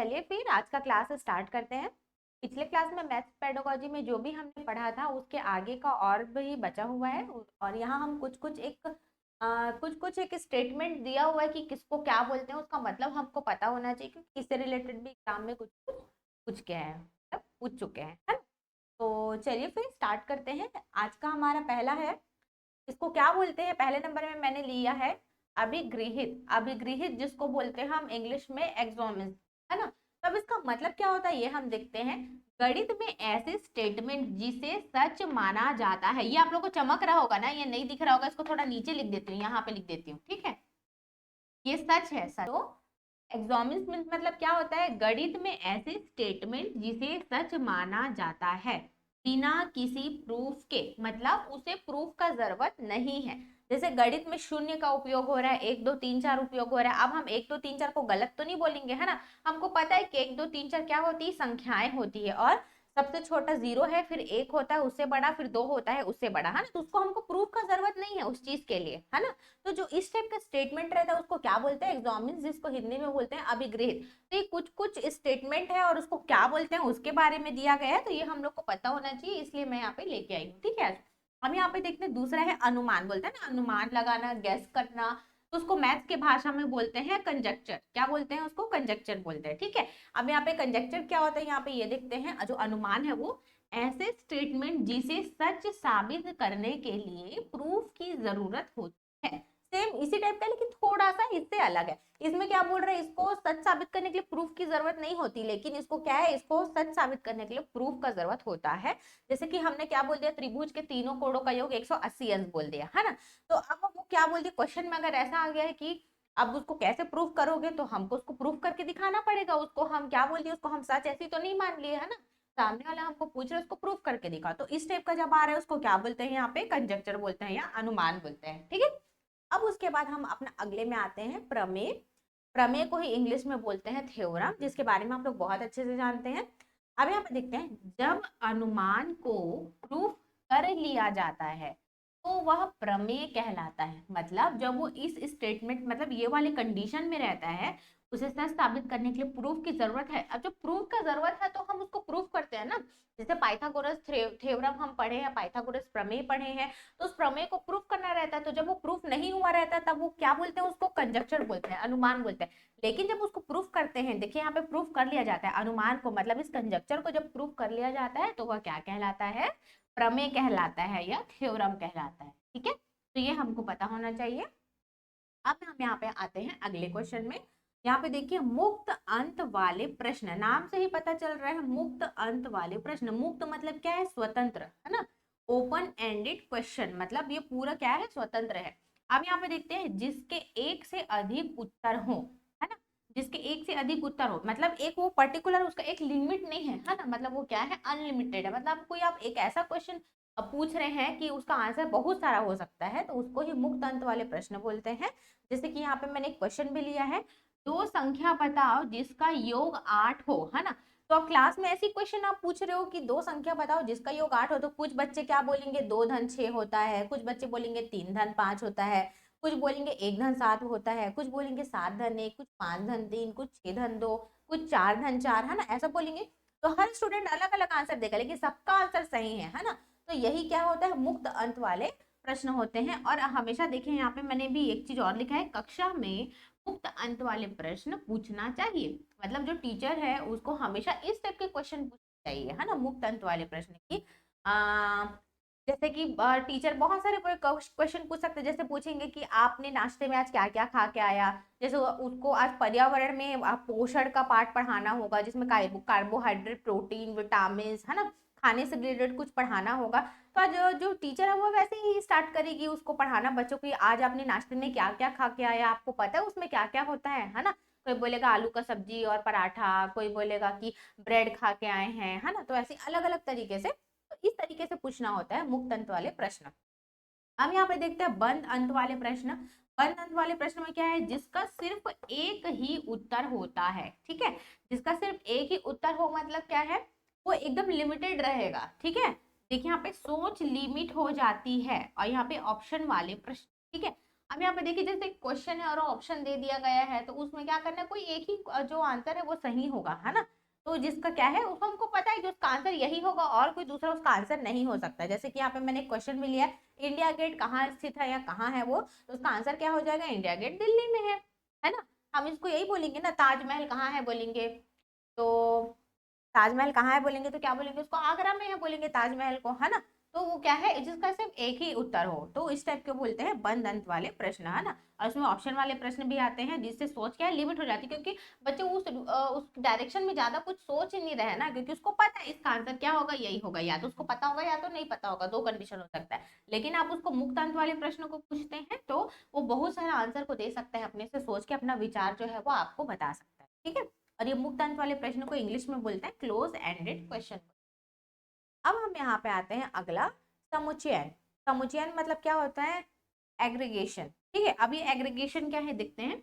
चलिए फिर आज का क्लास स्टार्ट करते हैं। पिछले क्लास में मैथ्स पेडागोजी में जो भी हमने पढ़ा था उसके आगे का और भी बचा हुआ है और यहाँ हम कुछ कुछ एक स्टेटमेंट दिया हुआ है कि किसको क्या बोलते हैं, उसका मतलब हमको पता होना चाहिए क्योंकि इससे रिलेटेड भी एग्जाम में कुछ कुछ पूछ के हैं, मतलब पूछ चुके हैं, है ना। तो चलिए फिर स्टार्ट करते हैं। आज का हमारा पहला है, इसको क्या बोलते हैं, पहले नंबर में मैंने लिया है अभिगृहित। अभिगृहित जिसको बोलते हैं हम इंग्लिश में एक्सोमिस, है ना। तो अब इसका मतलब क्या होता है ये हम देखते हैं। गणित में ऐसे स्टेटमेंट जिसे सच माना जाता है, ये आप लोग को चमक रहा होगा ना, ये नहीं दिख रहा होगा, इसको थोड़ा नीचे लिख देती हूँ, यहाँ पे लिख देती हूँ, ठीक है। ये सच है सच। तो एग्जॉमिस मतलब क्या होता है, गणित में ऐसे स्टेटमेंट जिसे सच माना जाता है बिना किसी प्रूफ के, मतलब उसे प्रूफ का जरूरत नहीं है। जैसे गणित में शून्य का उपयोग हो रहा है, एक दो तीन चार उपयोग हो रहा है, अब हम एक दो तीन चार को गलत तो नहीं बोलेंगे, है ना। हमको पता है कि एक दो तीन चार क्या होती है, संख्याएं होती है, और सबसे छोटा जीरो है, फिर एक होता है उससे बड़ा, फिर दो होता है उससे बड़ा, है ना। तो उसको हमको प्रूफ का जरूरत नहीं है उस चीज के लिए, है ना। तो जो इस टाइप का स्टेटमेंट रहता है उसको क्या बोलते हैं, एग्जॉमिन्स, जिसको हिंदी में बोलते हैं अभिगृहित। तो ये कुछ कुछ स्टेटमेंट है और उसको क्या बोलते हैं उसके बारे में दिया गया है, तो ये हम लोग को पता होना चाहिए, इसलिए मैं यहाँ पे लेके आई हूँ, ठीक है। हम यहाँ पे देखते हैं दूसरा है अनुमान, बोलते हैं ना, अनुमान लगाना, गैस करना। तो उसको मैथ्स के भाषा में बोलते हैं कंजक्चर। क्या बोलते हैं उसको, कंजक्चर बोलते हैं, ठीक है। अब यहाँ पे कंजक्चर क्या होता है, यहाँ पे ये देखते हैं, जो अनुमान है वो ऐसे स्टेटमेंट जिसे सच साबित करने के लिए प्रूफ की जरूरत होती है। सेम इसी टाइप का लेकिन थोड़ा सा इससे अलग है। इसमें क्या बोल रहे हैं, इसको सच साबित करने के लिए प्रूफ की जरूरत नहीं होती, लेकिन इसको क्या है, इसको सच साबित करने के लिए प्रूफ का जरूरत होता है। जैसे कि हमने क्या बोल दिया, त्रिभुज के तीनों कोणों का योग 180 अंश बोल दिया, है ना। तो अब वो क्या बोल दिया, क्वेश्चन में अगर ऐसा आ गया है कि अब उसको कैसे प्रूफ करोगे, तो हमको उसको प्रूफ करके दिखाना पड़ेगा। उसको हम क्या बोल दिए, उसको हम सच ऐसी तो नहीं मान लिए, है ना। सामने वाला हमको पूछ रहा है, उसको प्रूफ करके दिखा। तो इस टाइप का जब आ रहा है उसको क्या बोलते हैं, यहाँ पे कंजक्चर बोलते हैं या अनुमान बोलते हैं, ठीक है। अब उसके बाद हम अपना अगले में आते हैं, प्रमेय। प्रमेय को ही इंग्लिश में बोलते हैं थ्योरम, जिसके बारे में आप लोग बहुत अच्छे से जानते हैं। अब यहाँ पे देखते हैं, जब अनुमान को प्रूफ कर लिया जाता है तो वह प्रमेय कहलाता है। मतलब जब वो इस स्टेटमेंट, मतलब ये वाले कंडीशन में रहता है, उसे सच साबित करने के लिए प्रूफ की जरूरत है। अब जब प्रूफ का जरूरत है तो हम उसको प्रूफ करते हैं ना। जैसे पाइथागोरस थ्योरम हम पढ़े हैं, पाइथागोरस प्रमेय पढ़े हैं, तो उस प्रमेय को प्रूफ करना रहता है। तो जब वो प्रूफ नहीं हुआ रहता है तब वो क्या बोलते हैं, उसको कंजक्चर बोलते हैं, अनुमान बोलते हैं। लेकिन जब उसको प्रूफ करते हैं, देखिए यहाँ पे प्रूफ कर लिया जाता है अनुमान को, मतलब इस कंजक्चर को जब प्रूफ कर लिया जाता है तो वह क्या कहलाता है, प्रमेय कहलाता है या थ्योरम कहलाता है, ठीक है। तो ये हमको पता होना चाहिए। अब हम यहाँ पे आते हैं अगले क्वेश्चन में। यहाँ पे देखिए, मुक्त अंत वाले प्रश्न, नाम से ही पता चल रहा है मुक्त अंत वाले प्रश्न। मुक्त मतलब क्या है, स्वतंत्र, है ना। ओपन एंडेड क्वेश्चन मतलब ये पूरा क्या है, स्वतंत्र है। अब यहाँ पे देखते हैं, जिसके एक से अधिक उत्तर हो, है ना। जिसके एक से अधिक उत्तर हो मतलब एक वो पर्टिकुलर, उसका एक लिमिट नहीं है ना। मतलब वो क्या है, अनलिमिटेड है। मतलब कोई आप एक ऐसा क्वेश्चन पूछ रहे हैं कि उसका आंसर बहुत सारा हो सकता है, तो उसको ही मुक्त अंत वाले प्रश्न बोलते हैं। जैसे कि यहाँ पे मैंने एक क्वेश्चन भी लिया है, दो संख्या बताओ जिसका योग 8 हो, है ना। तो अब क्लास में ऐसी क्वेश्चन आप पूछ रहे हो कि दो संख्या बताओ जिसका योग 8 हो, तो कुछ बच्चे क्या बोलेंगे, 2 धन 6 होता है, कुछ बच्चे बोलेंगे 3 धन 5 होता है, कुछ बोलेंगे 1 धन 7 होता है, कुछ बोलेंगे 7 धन 1, कुछ 5 धन 3, कुछ 6 धन 2, कुछ 4 धन 4, है ना, ऐसा बोलेंगे। तो हर स्टूडेंट अलग अलग आंसर देगा, लेकिन सबका आंसर सही है ना। तो यही क्या होता है, मुक्त अंत वाले प्रश्न होते हैं। और हमेशा देखें, यहाँ पे मैंने भी एक चीज और लिखा है, कक्षा में मुक्त अंत वाले प्रश्न पूछना चाहिए। मतलब जो टीचर है उसको हमेशा इस टाइप के क्वेश्चन पूछने चाहिए, है ना, मुक्त अंत वाले प्रश्न की। जैसे कि टीचर बहुत सारे क्वेश्चन पूछ सकते हैं। जैसे पूछेंगे कि आपने नाश्ते में आज क्या क्या खा के आया। जैसे उसको आज पर्यावरण में पोषण का पाठ पढ़ाना होगा, जिसमें कार्बोहाइड्रेट, प्रोटीन, विटामिन, है ना, खाने से रिलेटेड कुछ पढ़ाना होगा। तो जो जो टीचर है वो वैसे ही स्टार्ट करेगी उसको पढ़ाना बच्चों को, आज आपने नाश्ते में क्या क्या खा के आया, आपको पता है उसमें क्या क्या होता है ना। कोई बोलेगा आलू का सब्जी और पराठा, कोई बोलेगा कि ब्रेड खा के आए हैं, है ना। तो ऐसे अलग अलग तरीके से, तो इस तरीके से पूछना होता है मुक्त अंत वाले प्रश्न। हम यहाँ पे देखते हैं बंद अंत वाले प्रश्न। बंद अंत वाले प्रश्न में क्या है, जिसका सिर्फ एक ही उत्तर होता है, ठीक है। जिसका सिर्फ एक ही उत्तर हो मतलब क्या है, वो एकदम लिमिटेड रहेगा, ठीक है। देखिए यहाँ पे सोच लिमिट हो जाती है, और यहाँ पे ऑप्शन वाले प्रश्न, ठीक है। अब यहाँ पे देखिए जैसे क्वेश्चन है और ऑप्शन दे दिया गया है, तो उसमें क्या करना है, कोई एक ही जो आंसर है वो सही होगा, है ना। तो जिसका क्या है उसको हमको पता है कि उसका आंसर यही होगा और कोई दूसरा उसका आंसर नहीं हो सकता। जैसे कि यहाँ पे मैंने क्वेश्चन भी लिया है, इंडिया गेट कहाँ स्थित है या कहाँ है वो, तो उसका आंसर क्या हो जाएगा, इंडिया गेट दिल्ली में है ना। हम इसको यही बोलेंगे ना, ताजमहल कहाँ है बोलेंगे तो, ताजमहल कहाँ है बोलेंगे तो क्या बोलेंगे, उसको आगरा में है बोलेंगे ताजमहल को, है ना। तो वो क्या है जिसका सिर्फ एक ही उत्तर हो, तो इस टाइप के बोलते हैं बंद अंत वाले प्रश्न, है ना। और उसमें ऑप्शन वाले प्रश्न भी आते हैं जिससे सोच क्या है लिमिट हो जाती है, क्योंकि बच्चे उस डायरेक्शन में ज्यादा कुछ सोच ही नहीं रहे ना, क्योंकि उसको पता है इसका आंसर क्या होगा, यही होगा, या तो उसको पता होगा या तो नहीं पता होगा, दो कंडीशन हो सकता है। लेकिन आप उसको मुक्त अंत वाले प्रश्नों को पूछते हैं तो वो बहुत सारा आंसर को दे सकता है, अपने से सोच के अपना विचार जो है वो आपको बता सकता है, ठीक है। और ये मुक्त अंत वाले प्रश्न को इंग्लिश में बोलते हैं क्लोज एंडेड क्वेश्चन। अब हम यहाँ पे आते हैं अगला, समुच्चयन। समुच्चयन मतलब क्या होता है, एग्रीगेशन, ठीक है। अब ये एग्रीगेशन क्या है देखते हैं,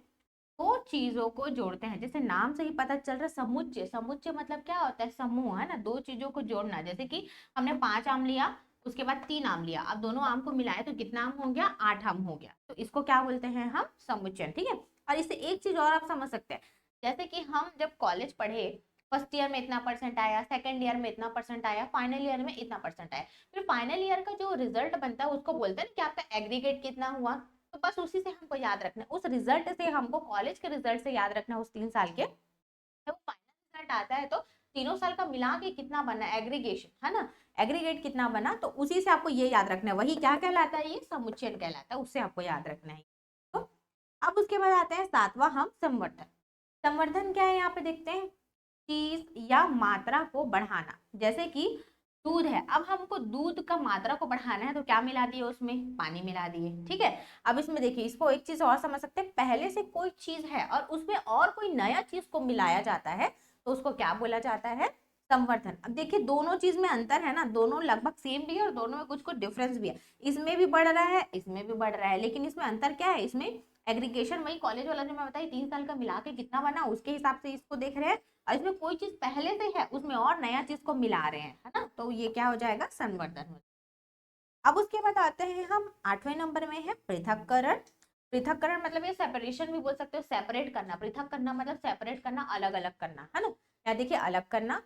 दो चीजों को जोड़ते हैं, जैसे नाम से ही पता चल रहा है समुच्चय, समुच्चय मतलब क्या होता है, समूह, है ना, दो चीजों को जोड़ना। जैसे कि हमने 5 आम लिया, उसके बाद 3 आम लिया, अब दोनों आम को मिलाए तो कितना आम हो गया, 8 आम हो गया, तो इसको क्या बोलते हैं हम, समुच्चयन, ठीक है। और इससे एक चीज और आप समझ सकते हैं, जैसे कि हम जब कॉलेज पढ़े, फर्स्ट ईयर में इतना परसेंट आया, सेकंड ईयर में इतना परसेंट आया, फाइनल ईयर में इतना परसेंट आया, फिर फाइनल ईयर का जो रिजल्ट बनता है उसको बोलते हैं कि आपका एग्रीगेट कितना हुआ। तो बस उसी से हमको याद रखना है, उस रिजल्ट से हमको, कॉलेज के रिजल्ट से याद रखना है उस 3 साल के, जब फाइनल रिजल्ट आता है तो तीनों साल का मिला के कितना बना एग्रीगेशन, है ना, एग्रीगेट कितना बना, तो उसी से आपको ये याद रखना है, वही क्या कहलाता है, ये समुच्चयन कहलाता है, उससे आपको याद रखना है। तो अब उसके बाद आते हैं 7वां हम, संवर्धन। संवर्धन क्या है यहाँ पे देखते हैं, चीज या मात्रा को बढ़ाना। जैसे कि दूध है, अब हमको दूध का मात्रा को बढ़ाना है तो क्या मिला दिए उसमें, पानी मिला दिए, ठीक है। अब इसमें देखिए, इसको एक चीज और समझ सकते हैं, पहले से कोई चीज है और उसमें और कोई नया चीज को मिलाया जाता है तो उसको क्या बोला जाता है, संवर्धन। अब देखिए दोनों चीज में अंतर है ना, दोनों लगभग सेम भी है और दोनों में कुछ कुछ डिफरेंस भी है, इसमें भी बढ़ रहा है इसमें भी बढ़ रहा है, लेकिन इसमें अंतर क्या है, इसमें एग्रीगेशन वही कॉलेज वाला जो मैं बताई 3 साल का मिला के कितना बना उसके हिसाब से इसको देख रहे हैं, और इसमें कोई चीज पहले से है उसमें और नया चीज को मिला रहे हैं, है ना, तो ये क्या हो जाएगा, संवर्धन हो। अब उसके बाद आते हैं हम 8वें नंबर में है पृथक्करण। पृथक्करण मतलब ये सेपरेशन भी बोल सकते हो, सेपरेट करना, पृथक करना मतलब सेपरेट करना, अलग अलग करना, है ना। या देखिए अलग करना,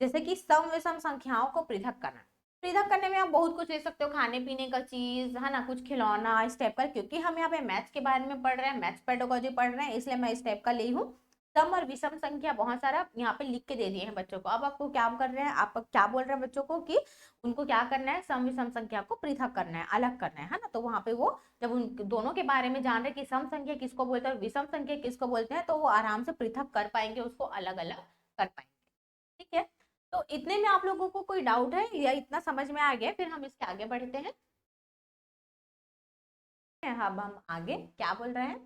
जैसे कि सम विषम संख्याओं को पृथक करना। पृथक करने में आप बहुत कुछ ले सकते हो, खाने पीने का चीज, है ना, कुछ खिलौना, इस टाइप का, क्योंकि हम यहाँ पे मैथ्स के बारे में पढ़ रहे हैं, मैथ्स पेडागोजी पढ़ रहे हैं, इसलिए मैं इस टाइप का ली हूँ। सम और विषम संख्या बहुत सारा यहाँ पे लिख के दे दिए हैं बच्चों को। अब आपको क्या कर रहे हैं, आप क्या बोल रहे हैं बच्चों को कि उनको क्या करना है, सम विषम संख्या को पृथक करना है, अलग करना है ना। तो वहां पे वो जब उन दोनों के बारे में जान रहे कि सम संख्या किसको बोलते हैं और विषम संख्या किसको बोलते हैं, तो वो आराम से पृथक कर पाएंगे, उसको अलग अलग कर पाएंगे, ठीक है। तो इतने में आप लोगों को कोई डाउट है या इतना समझ में आ गया, फिर हम इसके आगे बढ़ते हैं। अब हम आगे क्या बोल रहे हैं,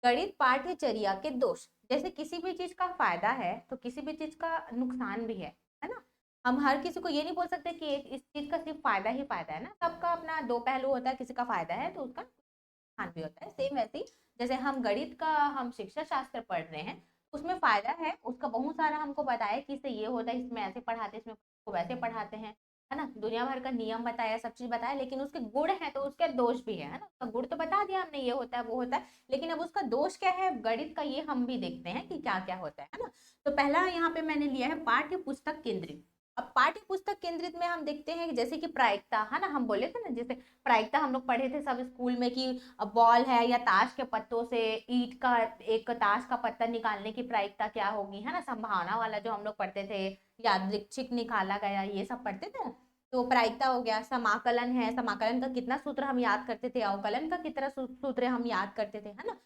गणित पाठ्यचर्या के दोष। जैसे किसी भी चीज का फायदा है तो किसी भी चीज का नुकसान भी है ना। हम हर किसी को ये नहीं बोल सकते कि इस चीज का सिर्फ फायदा ही फायदा है ना, सबका अपना दो पहलू होता है, किसी का फायदा है तो उसका नुकसान भी होता है। सेम वैसे ही जैसे हम गणित का हम शिक्षा शास्त्र पढ़ रहे हैं, उसमें फायदा है, उसका बहुत सारा हमको बताया कि इससे ये होता है, इसमें ऐसे पढ़ाते हैं, इसमें वैसे पढ़ाते हैं, है ना, दुनिया भर का नियम बताया, सब चीज बताया, लेकिन उसके गुण है तो उसके दोष भी है ना। उसका गुण तो बता दिया हमने, ये होता है वो होता है, लेकिन अब उसका दोष क्या है गणित का, ये हम भी देखते हैं कि क्या क्या होता है ना। तो पहला यहाँ पे मैंने लिया है पाठ्य पुस्तक केंद्रित। अब पाठ्य पुस्तक केंद्रित में हम देखते हैं कि जैसे कि प्रायिकता, है ना, हम बोले थे ना, जैसे प्रायिकता हम लोग पढ़े थे सब स्कूल में कि बॉल है या ताश के पत्तों से ईंट का एक ताश का पत्ता निकालने की प्रायिकता क्या होगी, है ना, संभावना वाला जो हम लोग पढ़ते थे, यादृच्छिक निकाला गया, ये सब पढ़ते थे। तो प्रायिकता हो गया, समाकलन है, समाकलन का कितना सूत्र हम याद करते थे, अवकलन का कितना सूत्र हम याद करते थे, है ना।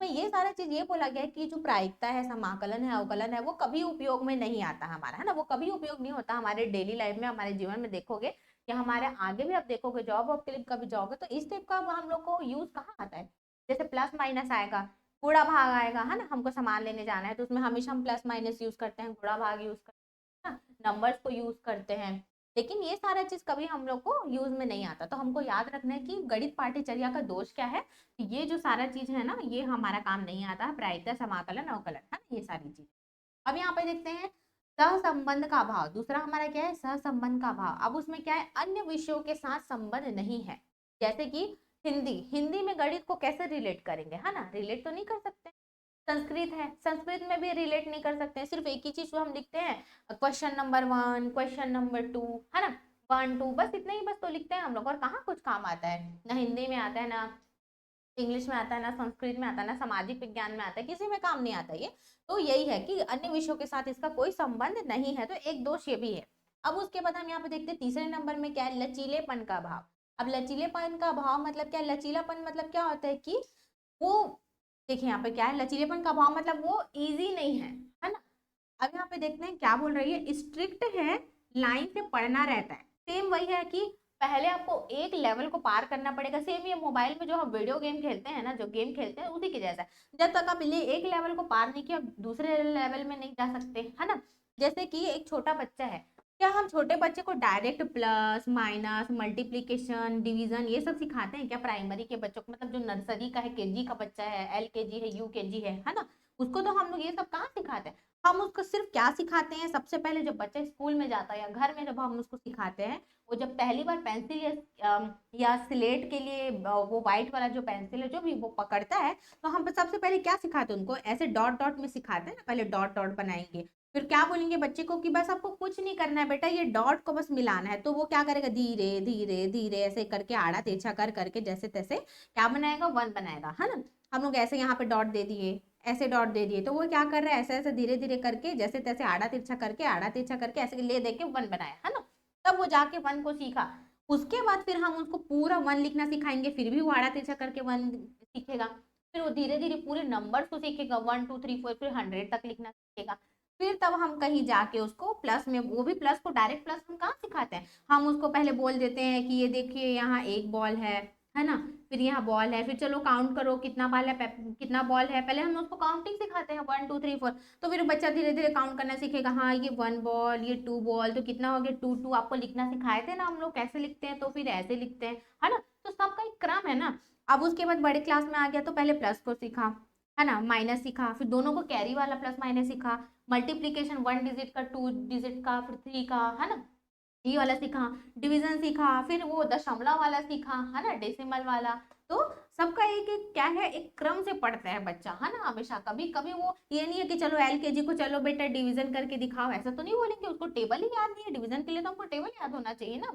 तो ये सारा चीज ये बोला गया है कि जो प्रायिकता है, समाकलन है, अवकलन है, वो कभी उपयोग में नहीं आता हमारा, है ना, वो कभी उपयोग नहीं होता हमारे डेली लाइफ में, हमारे जीवन में देखोगे या हमारे आगे भी आप देखोगे, जॉब वॉब के लिए कभी जाओगे तो इस टाइप का हम लोग को यूज कहाँ आता है। जैसे प्लस माइनस आएगा, गुणा भाग आएगा, है ना, हमको सामान लेने जाना है तो उसमें हमेशा हम प्लस माइनस यूज करते हैं, गुणा भाग यूज करते हैं, नंबर्स को यूज करते हैं, लेकिन ये सारा चीज कभी हम लोग को यूज में नहीं आता। तो हमको याद रखना है कि गणित पाठ्यचर्या का दोष क्या है, ये जो सारा चीज है ना ये हमारा काम नहीं आता है, प्रायिकता, समाकलन, अवकलन, है ना, ये सारी चीज। अब यहाँ पे देखते हैं सहसंबंध का भाव, दूसरा हमारा क्या है, सहसंबंध का भाव। अब उसमें क्या है, अन्य विषयों के साथ संबंध नहीं है, जैसे कि हिंदी, हिंदी में गणित को कैसे रिलेट करेंगे, है ना, रिलेट तो नहीं कर सकते। संस्कृत है, संस्कृत में भी रिलेट नहीं कर सकते हैं, सिर्फ एक ही चीज जो हम लिखते हैं, क्वेश्चन नंबर 1, क्वेश्चन नंबर 2, है ना, 1 2, बस इतने ही, बस तो लिखते हैं हम लोग, और कहाँ कुछ काम आता है, ना हिंदी में आता है, ना इंग्लिश में आता है, ना संस्कृत में आता है, ना सामाजिक विज्ञान में आता है, किसी में काम नहीं आता ये। तो यही है कि अन्य विषयों के साथ इसका कोई संबंध नहीं है, तो एक दोष ये भी है। अब उसके बाद हम यहाँ पे देखते हैं तीसरे नंबर में क्या है, लचीलेपन का भाव। अब लचीलेपन का भाव मतलब क्या है, लचीलापन मतलब क्या होता है कि वो, देखिए यहाँ पे क्या है, लचीलेपन का भाव मतलब वो इजी नहीं है ना। अब यहाँ पे देखते हैं क्या बोल रही है, स्ट्रिक्ट है, लाइन से पढ़ना रहता है। सेम वही है कि पहले आपको एक लेवल को पार करना पड़ेगा, सेम ये मोबाइल में जो हम वीडियो गेम खेलते हैं ना, जो गेम खेलते हैं उसी के जैसा है। जब तक आप ये एक लेवल को पार नहीं किया, दूसरे लेवल में नहीं जा सकते, है ना। जैसे कि एक छोटा बच्चा है, क्या हम छोटे बच्चे को direct plus minus multiplication division ये सब सिखाते हैं क्या, प्राइमरी के बच्चों को, मतलब जो नर्सरी का है, केजी का बच्चा है, एलकेजी है, यूकेजी है ना, उसको तो हम लोग ये सब कहाँ सिखाते हैं। हम उसको सिर्फ क्या सिखाते हैं, सबसे पहले जब बच्चा स्कूल में जाता है या घर में जब हम उसको सिखाते हैं, वो जब पहली बार पेंसिल या स्लेट के लिए वो व्हाइट वाला जो पेंसिल है जो भी वो पकड़ता है, तो हम सबसे पहले क्या सिखाते हैं उनको, ऐसे डॉट डॉट में सिखाते हैं ना, पहले डॉट डॉट बनाएंगे, फिर क्या बोलेंगे बच्चे को कि बस आपको कुछ नहीं करना है बेटा, ये डॉट को बस मिलाना है, तो वो क्या करेगा, धीरे धीरे धीरे ऐसे करके आड़ा तिरछा कर करके जैसे तैसे क्या बनाएगा, 1 बनाएगा, है ना। हम लोग ऐसे यहाँ पे डॉट दे दिए, ऐसे डॉट दे दिए, तो वो क्या कर रहा है, ऐसे ऐसे धीरे धीरे करके जैसे तैसे आड़ा तिरछा करके ऐसे ले दे के 1 बनाया, है ना। तब वो जाके 1 को सीखा। उसके बाद फिर हम उसको पूरा 1 लिखना सिखाएंगे, फिर भी वो आड़ा तिरछा करके 1 सीखेगा। फिर वो धीरे धीरे पूरे नंबर को सीखेगा, 1 2 3 4, फिर 100 तक लिखना सीखेगा। फिर तब हम कहीं जाके उसको प्लस में, वो भी प्लस को डायरेक्ट प्लस हम कहाँ सिखाते हैं, हम उसको पहले बोल देते हैं कि ये देखिए यहाँ एक बॉल है ना, फिर यहाँ बॉल है, फिर चलो काउंट करो कितना बॉल है, कितना बॉल है, पहले हम उसको काउंटिंग सिखाते हैं 1 2 3 4, तो फिर बच्चा धीरे धीरे काउंट करना सीखेगा, हाँ ये 1 बॉल, ये 2 बॉल, तो कितना हो गया 2 2, आपको लिखना सिखाए थे ना हम लोग कैसे लिखते हैं, तो फिर ऐसे लिखते हैं, है ना। तो सबका एक क्रम है ना। अब उसके बाद बड़े क्लास में आ गया तो पहले प्लस को सीखा, है ना, माइनस सीखा, फिर दोनों को कैरी वाला प्लस माइनस सीखा, मल्टीप्लीकेशन 1 डिजिट का, 2 डिजिट का, फिर 3 का, है ना, ये वाला सीखा, डिवीजन सीखा, फिर वो दशमलव वाला सीखा, है ना, डेसिमल वाला। तो सबका एक एक क्या है, एक क्रम से पढ़ता है बच्चा, है ना, हमेशा। कभी कभी वो ये नहीं है कि चलो एलकेजी को चलो बेटा डिवीजन करके दिखाओ, ऐसा तो नहीं बोलेंगे, उसको टेबल ही याद नहीं है, डिवीजन के लिए तो हमको टेबल याद होना चाहिए ना।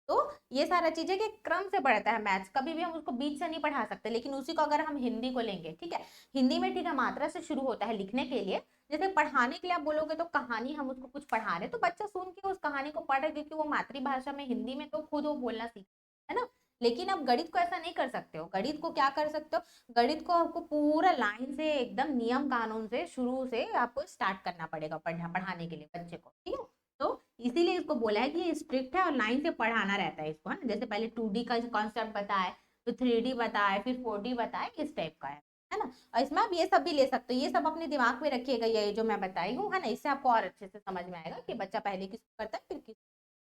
तो ये सारा चीजें कि क्रम से पढ़ता है मैथ्स, कभी भी हम उसको बीच से नहीं पढ़ा सकते। लेकिन उसी को अगर हम हिंदी को लेंगे, ठीक है, हिंदी में ठीक है मात्रा से शुरू होता है लिखने के लिए, जैसे पढ़ाने के लिए आप बोलोगे तो कहानी हम उसको कुछ पढ़ा रहे तो बच्चा सुन के उस कहानी को पढ़े, क्योंकि वो मातृभाषा में हिंदी में तो खुद वो बोलना सीख, है ना। लेकिन अब गणित को ऐसा नहीं कर सकते हो, गणित को क्या कर सकते हो, गणित को आपको पूरा लाइन से एकदम नियम कानून से शुरू से आपको स्टार्ट करना पड़ेगा पढ़ाने के लिए बच्चे को, ठीक है। तो इसीलिए इसको बोला है कि ये स्ट्रिक्ट है और लाइन से पढ़ाना रहता है इसको, है ना। जैसे पहले 2D का कॉन्सेप्ट बताए, फिर 3D बताए, फिर 4D बताए, इस टाइप का है ना। और इसमें आप ये सब भी ले सकते हो, ये सब अपने दिमाग में रखिएगा, ये जो मैं बताई हूँ, है ना, इससे आपको और अच्छे से समझ में आएगा कि बच्चा पहले किसको करता है फिर किस,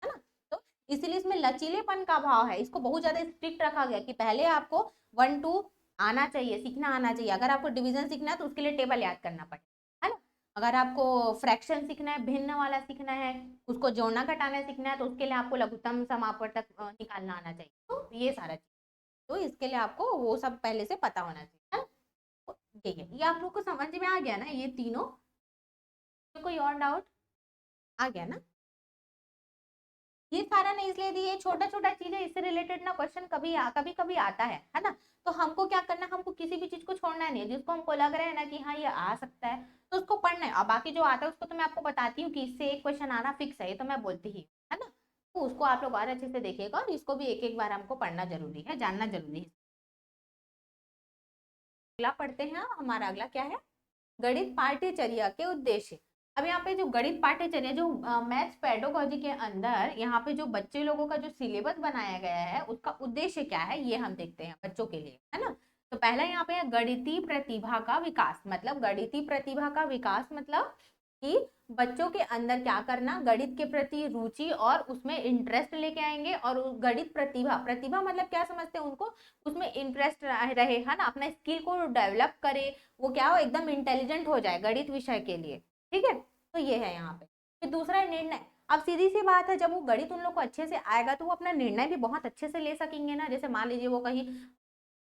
है ना। तो इसीलिए इसमें लचीलेपन का भाव है, इसको बहुत ज्यादा स्ट्रिक्ट रखा गया कि पहले आपको 1 2 आना चाहिए, सीखना आना चाहिए। अगर आपको डिवीजन सीखना है तो उसके लिए टेबल याद करना पड़ेगा, है ना। अगर आपको फ्रैक्शन सीखना है, भिन्न वाला सीखना है, उसको जोड़ना घटाना सीखना है, तो उसके लिए आपको लघुत्तम समापवर्तक निकालना आना चाहिए। तो ये सारा चीज, तो इसके लिए आपको वो सब पहले से पता होना चाहिए, है ना। ठीक है, ये आप लोग को समझ में आ गया ना ये तीनों, कोई और डाउट आ गया ना। ये सारा नहीं इसलिए दिए, छोटा छोटा चीज है, इससे रिलेटेड ना क्वेश्चन कभी कभी आता है ना। तो हमको क्या करना है, हमको किसी भी चीज को छोड़ना नहीं है, जिसको हमको लग रहा है ना कि हाँ ये आ सकता है तो उसको पढ़ना है, और बाकी जो आता है उसको तो मैं आपको बताती हूँ कि इससे एक क्वेश्चन आना फिक्स है, ये तो मैं बोलती ही, है ना। तो उसको आप लोग और अच्छे से देखिएगा, और इसको भी एक एक बार हमको पढ़ना जरूरी है, जानना जरूरी है। अगला पढ़ते हैं, हमारा अगला क्या है, गणित पाठ्यचर्या के उद्देश्य। अब यहाँ पे जो गणित पाठ्यचर्या, जो मैथ्स पेडागोजी के अंदर यहाँ पे जो बच्चे लोगों का जो सिलेबस बनाया गया है उसका उद्देश्य क्या है, ये हम देखते हैं बच्चों के लिए, है ना। तो पहला यहाँ पे है गणितीय प्रतिभा का विकास। मतलब गणितीय प्रतिभा का विकास मतलब कि बच्चों के अंदर क्या करना, गणित के प्रति रुचि और उसमें इंटरेस्ट लेके आएंगे, और गणित प्रतिभा, प्रतिभा मतलब क्या समझते हैं उनको, उसमें इंटरेस्ट रहे, है ना, अपना स्किल को डेवलप करे, वो क्या हो एकदम इंटेलिजेंट हो जाए गणित विषय के लिए, ठीक है। तो ये है यहाँ पे। फिर दूसरा है निर्णय। अब सीधी सी बात है, जब वो गणित उन लोग को अच्छे से आएगा तो वो अपना निर्णय भी बहुत अच्छे से ले सकेंगे ना। जैसे मान लीजिए वो कहीं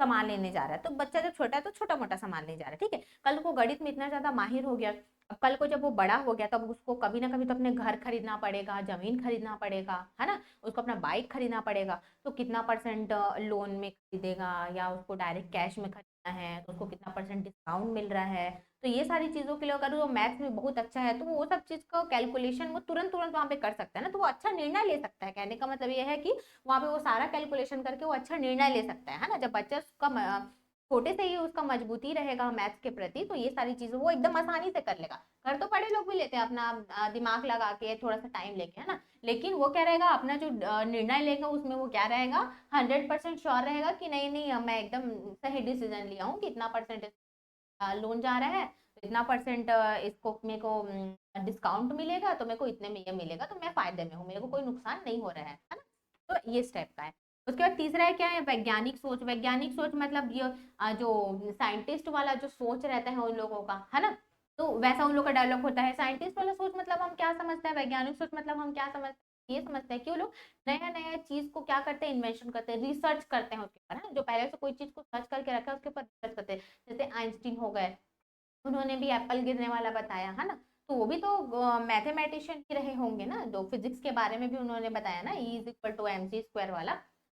सामान लेने जा रहा है, तो बच्चा जब छोटा है तो छोटा मोटा सामान लेने जा रहा है, ठीक है। कल को गणित में इतना ज्यादा माहिर हो गया, अब कल को जब वो बड़ा हो गया तब उसको कभी ना कभी तो अपने घर खरीदना पड़ेगा, जमीन खरीदना पड़ेगा, है ना, उसको अपना बाइक खरीदना पड़ेगा, तो कितना परसेंट लोन में खरीदेगा या उसको डायरेक्ट कैश में खरीदना है तो उसको कितना परसेंट डिस्काउंट मिल रहा है। तो ये सारी चीजों के लिए अगर वो मैथ्स में बहुत अच्छा है तो वो सब चीज का कैलकुलेशन वो तुरंत तुरंत वहां पे कर सकता है ना, तो वो अच्छा निर्णय ले सकता है। कहने का मतलब ये है कि वहां पे वो सारा कैलकुलेशन करके वो अच्छा निर्णय ले सकता है ना। जब बच्चा उसका छोटे से ही उसका मजबूती रहेगा मैथ्स के प्रति, तो ये सारी चीजें वो एकदम आसानी से कर लेगा। कर तो बड़े लोग भी लेते हैं अपना दिमाग लगा के, थोड़ा सा टाइम लेके, है ना, लेकिन वो क्या रहेगा, अपना जो निर्णय लेगा उसमें वो क्या रहेगा, 100% श्योर रहेगा कि नहीं नहीं मैं एकदम सही डिसीजन लिया हूँ कि इतना परसेंट लोन जा रहा है, तो इतना परसेंट इसको मेरे को डिस्काउंट मिलेगा, तो मेरे को इतने में ये मिलेगा, तो मैं फायदे में हूँ, मेरे को कोई नुकसान नहीं हो रहा है ना। तो ये स्टेप का है। उसके बाद तीसरा है क्या है, वैज्ञानिक सोच। वैज्ञानिक सोच मतलब ये जो साइंटिस्ट वाला जो सोच रहता है उन लोगों का, है ना, तो वैसा उन लोग का डेवलप होता है। साइंटिस्ट वाला सोच मतलब हम क्या समझते हैं, वैज्ञानिक सोच मतलब हम क्या समझते हैं, ये समझते हैं कि वो लोग नया नया चीज को क्या करते हैं, इन्वेंशन करते हैं, रिसर्च करते हैं उसके ऊपर, है ना, जो पहले से कोई चीज को सर्च करके रखा है उसके ऊपर रिसर्च करते हैं। जैसे आइंस्टीन हो गए, उन्होंने भी एप्पल गिरने वाला बताया, है ना, तो वो भी तो मैथमेटिशियन ही रहे होंगे ना, जो फिजिक्स के बारे में भी उन्होंने बताया ना, E = mc² वाला,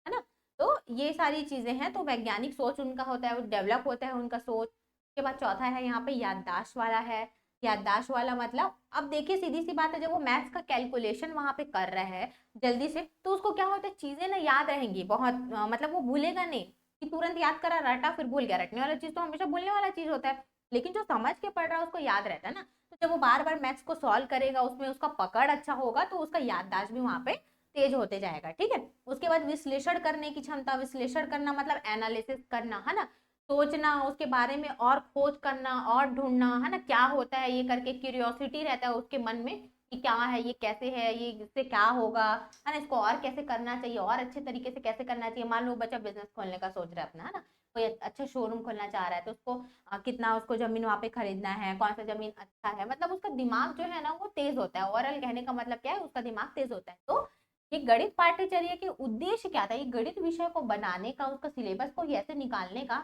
है ना। तो ये सारी चीजें हैं, तो वैज्ञानिक सोच उनका होता है, डेवलप होता है उनका सोच। उसके बाद चौथा है यहाँ पे याददाश्त वाला है। याददाश्त वाला मतलब अब देखिए सीधी सी बात है, जब वो मैथ्स का कैलकुलेशन वहां पे कर रहा है जल्दी से, तो उसको क्या होता है, चीजें ना याद रहेंगी बहुत, मतलब वो भूलेगा नहीं कि तुरंत याद करा रटा फिर भूल गया। रटने वाला चीज तो हमेशा भूलने वाला चीज होता है, लेकिन जो समझ के पढ़ रहा है उसको याद रहता है ना। तो जब वो बार बार मैथ्स को सॉल्व करेगा, उसमें उसका पकड़ अच्छा होगा, तो उसका याददाश्त भी वहां पे तेज होते जाएगा, ठीक है। उसके बाद विश्लेषण करने की क्षमता। विश्लेषण करना मतलब एनालिसिस करना, है ना, सोचना, उसके बारे में और खोज करना और ढूंढना, है ना, क्या होता है ये करके, क्यूरियोसिटी रहता है उसके मन में कि क्या है ये, कैसे है ये, इससे क्या होगा, है ना, इसको और कैसे करना चाहिए, और अच्छे तरीके से कैसे करना चाहिए। मान लो बच्चा बिजनेस खोलने का सोच रहा है अपना, है ना, कोई अच्छा शोरूम खोलना चाह रहा है, तो उसको कितना उसको जमीन वहां पे खरीदना है, कौन सा जमीन अच्छा है, मतलब उसका दिमाग जो है ना वो तेज होता है। ओवरऑल कहने का मतलब क्या है, उसका दिमाग तेज होता है। तो ये गणित पाठ्यचर्या के उद्देश्य क्या था, ये गणित विषय को बनाने का, उसका सिलेबस को ऐसे निकालने का,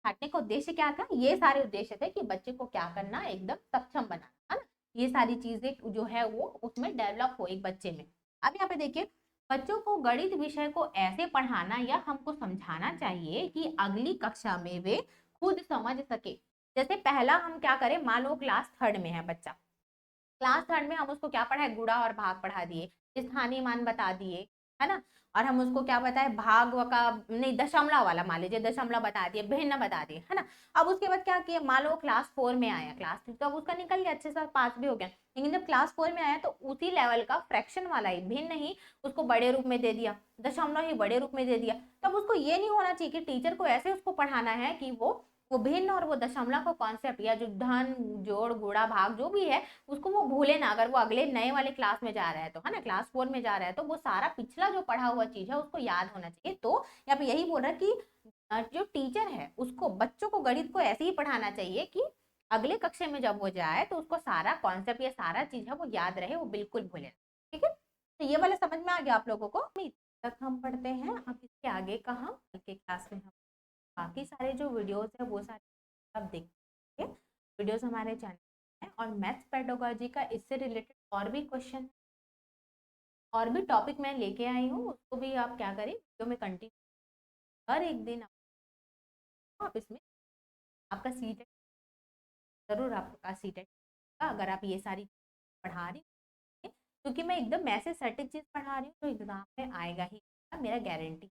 छाटने का उद्देश्य क्या था, ये सारे उद्देश्य थे कि बच्चे को क्या करना, एकदम सक्षम बनाना, है ना, ये सारी चीजें जो है वो उसमें डेवलप हो एक बच्चे में। अब यहाँ पे देखिए, बच्चों को गणित विषय को ऐसे पढ़ाना या हमको समझाना चाहिए कि अगली कक्षा में वे खुद समझ सके। जैसे पहला हम क्या करें, मान लो क्लास थर्ड में है बच्चा, क्लास थर्ड में हम उसको क्या पढ़ाए, गुणा और भाग पढ़ा दिए, स्थानीय मान बता दिए, है ना, और हम उसको क्या बताए, भाग का नहीं, दशमलव वाला मान लीजिए, दशमलव बता दिए, भिन्न बता दिए, है ना। अब उसके बाद क्या किया, मान लो क्लास 4 में आया, क्लास 3 तो अब उसका निकल गया, अच्छे से पास भी हो गया, लेकिन जब क्लास 4 में आया तो उसी लेवल का फ्रैक्शन वाला ही, भिन्न ही उसको बड़े रूप में दे दिया, दशमलव ही बड़े रूप में दे दिया। तब उसको ये नहीं होना चाहिए कि टीचर को ऐसे उसको पढ़ाना है कि वो भिन्न और वो दशमलव का कॉन्सेप्ट या जो धन जोड़ गुणा भाग जो भी है उसको वो भूले ना। अगर वो अगले नए वाले क्लास में जा रहा है तो, है ना, क्लास 4 में जा रहा है, तो वो सारा पिछला जो पढ़ा हुआ चीज है उसको याद होना चाहिए। तो यहाँ पे यही बोल रहा है कि जो टीचर है उसको बच्चों को गणित को ऐसे ही पढ़ाना चाहिए कि अगले कक्षा में जब वो जाए तो उसको सारा कॉन्सेप्ट या सारा चीज है वो याद रहे, वो बिल्कुल भूले। ठीक है, तो ये वाला समझ में आ गया आप लोगों को। तक हम पढ़ते हैं, अब इसके आगे का हम कल के क्लास में हम बाकी सारे जो वीडियोस है वो सारे आप देखिए। वीडियोस हमारे चैनल है, और मैथ्स पेडागोजी का इससे रिलेटेड और भी क्वेश्चन और भी टॉपिक मैं लेके आई हूँ, उसको भी आप क्या करें, वीडियो में कंटिन्यू हर एक दिन आप इसमें आपका सीट जरूर आपका सीट है अगर आप ये सारी पढ़ा रही हैं, क्योंकि मैं एकदम ऐसे सटीक चीज पढ़ा रही हूँ तो एग्जाम में आएगा ही, मेरा गारंटी।